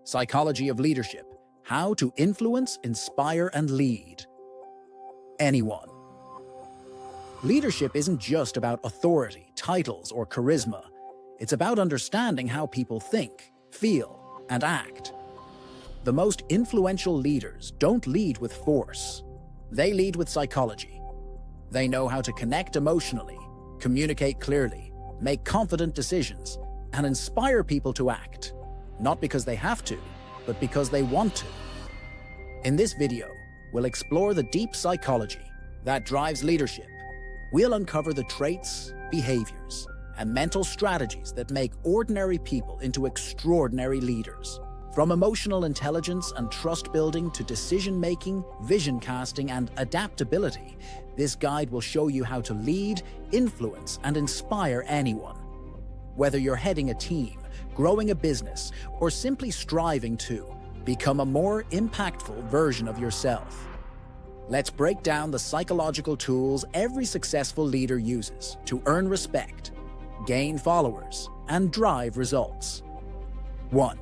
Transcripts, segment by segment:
Psychology of leadership. How to influence, inspire, and lead anyone. Leadership isn't just about authority, titles, or charisma. It's about understanding how people think, feel, and act. The most influential leaders don't lead with force. They lead with psychology. They know how to connect emotionally, communicate clearly, make confident decisions, and inspire people to act, not because they have to, but because they want to. In this video, we'll explore the deep psychology that drives leadership. We'll uncover the traits, behaviors, and mental strategies that make ordinary people into extraordinary leaders. From emotional intelligence and trust building to decision-making, vision casting, and adaptability, this guide will show you how to lead, influence, and inspire anyone. Whether you're heading a team, growing a business, or simply striving to become a more impactful version of yourself. Let's break down the psychological tools every successful leader uses to earn respect, gain followers, and drive results. 1.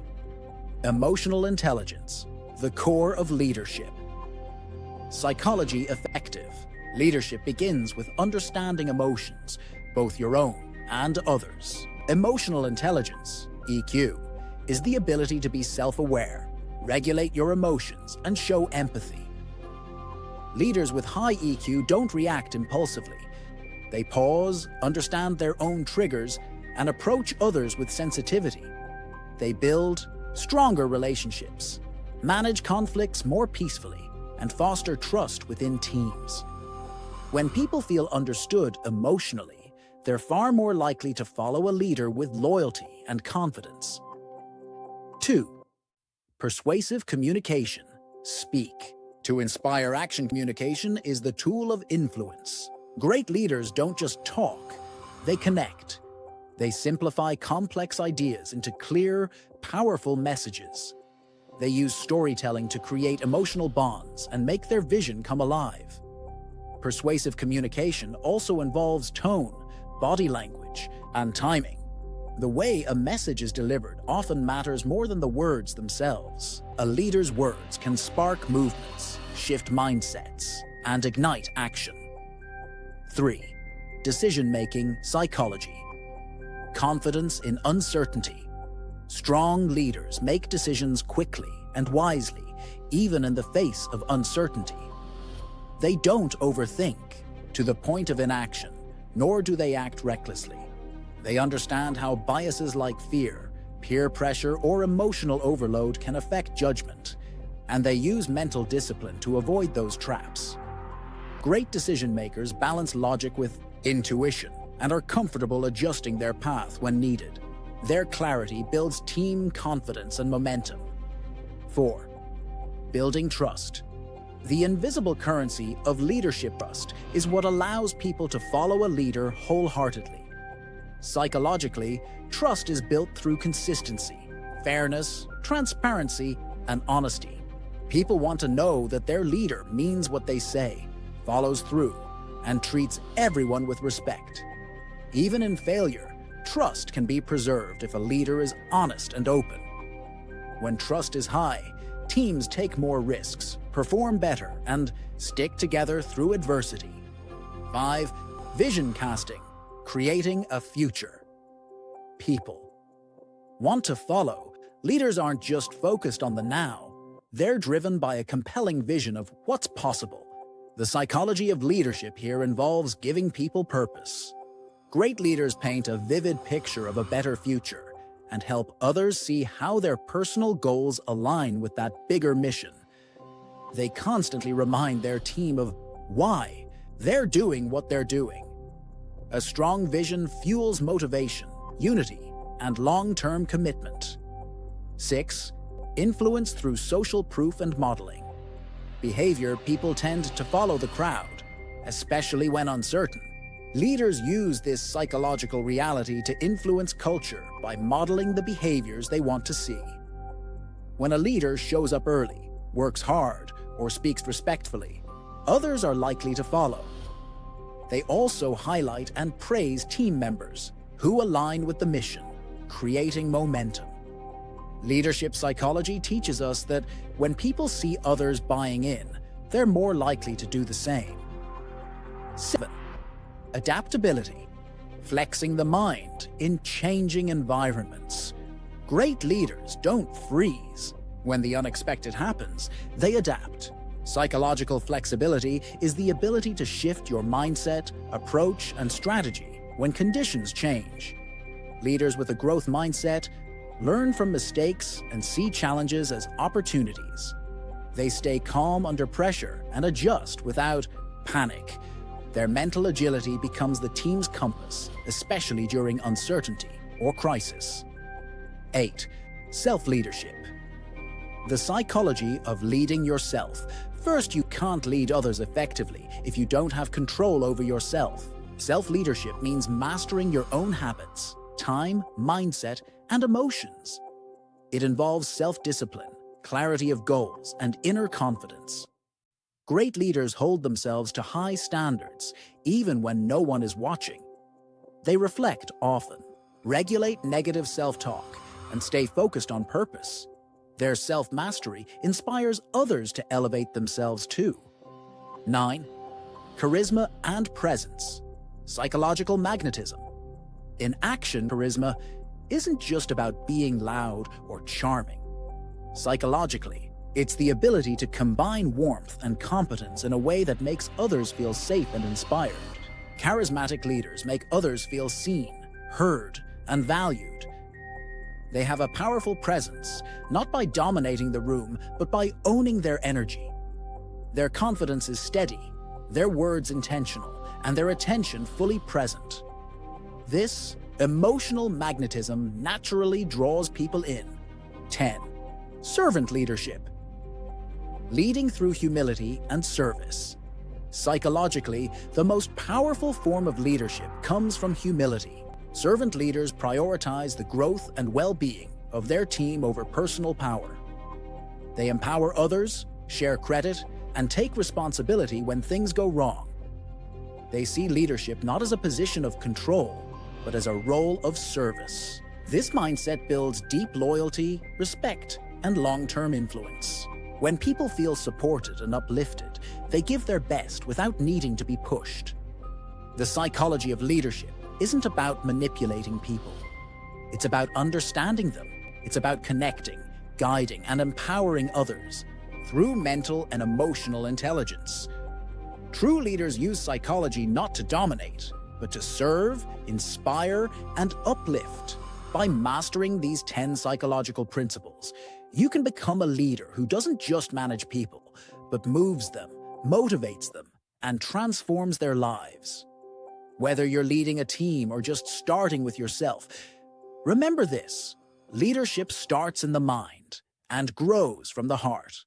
Emotional intelligence, the core of leadership. Psychology effective. Leadership begins with understanding emotions, both your own and others. Emotional intelligence, EQ, is the ability to be self-aware, regulate your emotions, and show empathy. Leaders with high EQ don't react impulsively. They pause, understand their own triggers, and approach others with sensitivity. They build stronger relationships, manage conflicts more peacefully, and foster trust within teams. When people feel understood emotionally, they're far more likely to follow a leader with loyalty and confidence. 2. Persuasive communication. Speak. To inspire action, communication is the tool of influence. Great leaders don't just talk, they connect. They simplify complex ideas into clear, powerful messages. They use storytelling to create emotional bonds and make their vision come alive. Persuasive communication also involves tone, body language, and timing. The way a message is delivered often matters more than the words themselves. A leader's words can spark movements, shift mindsets, and ignite action. 3. Decision-making psychology. Confidence in uncertainty. Strong leaders make decisions quickly and wisely, even in the face of uncertainty. They don't overthink to the point of inaction, nor do they act recklessly. They understand how biases like fear, peer pressure, or emotional overload can affect judgment, and they use mental discipline to avoid those traps. Great decision-makers balance logic with intuition and are comfortable adjusting their path when needed. Their clarity builds team confidence and momentum. 4. Building trust. The invisible currency of leadership trust is what allows people to follow a leader wholeheartedly. Psychologically, trust is built through consistency, fairness, transparency, and honesty. People want to know that their leader means what they say, follows through, and treats everyone with respect. Even in failure, trust can be preserved if a leader is honest and open. When trust is high, teams take more risks, perform better, and stick together through adversity. 5. Vision casting. Creating a future. People want to follow. Leaders aren't just focused on the now. They're driven by a compelling vision of what's possible. The psychology of leadership here involves giving people purpose. Great leaders paint a vivid picture of a better future and help others see how their personal goals align with that bigger mission. They constantly remind their team of why they're doing what they're doing. A strong vision fuels motivation, unity, and long-term commitment. 6. Influence through social proof and modeling. Behavior people tend to follow the crowd, especially when uncertain. Leaders use this psychological reality to influence culture by modeling the behaviors they want to see. When a leader shows up early, works hard, or speaks respectfully, others are likely to follow. They also highlight and praise team members who align with the mission, creating momentum. Leadership psychology teaches us that when people see others buying in, they're more likely to do the same. 7. Adaptability. Flexing the mind in changing environments. Great leaders don't freeze. When the unexpected happens, they adapt. Psychological flexibility is the ability to shift your mindset, approach, and strategy when conditions change. Leaders with a growth mindset learn from mistakes and see challenges as opportunities. They stay calm under pressure and adjust without panic. Their mental agility becomes the team's compass, especially during uncertainty or crisis. 8. Self-leadership. The psychology of leading yourself. First, you can't lead others effectively if you don't have control over yourself. Self-leadership means mastering your own habits, time, mindset, and emotions. It involves self-discipline, clarity of goals, and inner confidence. Great leaders hold themselves to high standards, even when no one is watching. They reflect often, regulate negative self-talk, and stay focused on purpose. Their self-mastery inspires others to elevate themselves too. 9. Charisma and presence. Psychological magnetism. In action, charisma isn't just about being loud or charming. Psychologically, it's the ability to combine warmth and competence in a way that makes others feel safe and inspired. Charismatic leaders make others feel seen, heard, and valued. They have a powerful presence, not by dominating the room, but by owning their energy. Their confidence is steady, their words intentional, and their attention fully present. This emotional magnetism naturally draws people in. 10. Servant leadership. Leading through humility and service. Psychologically, the most powerful form of leadership comes from humility. Servant leaders prioritize the growth and well-being of their team over personal power. They empower others, share credit, and take responsibility when things go wrong. They see leadership not as a position of control, but as a role of service. This mindset builds deep loyalty, respect, and long-term influence. When people feel supported and uplifted, they give their best without needing to be pushed. The psychology of leadership isn't about manipulating people. It's about understanding them. It's about connecting, guiding, and empowering others through mental and emotional intelligence. True leaders use psychology not to dominate, but to serve, inspire, and uplift. By mastering these 10 psychological principles, you can become a leader who doesn't just manage people, but moves them, motivates them, and transforms their lives. Whether you're leading a team or just starting with yourself, remember this: leadership starts in the mind and grows from the heart.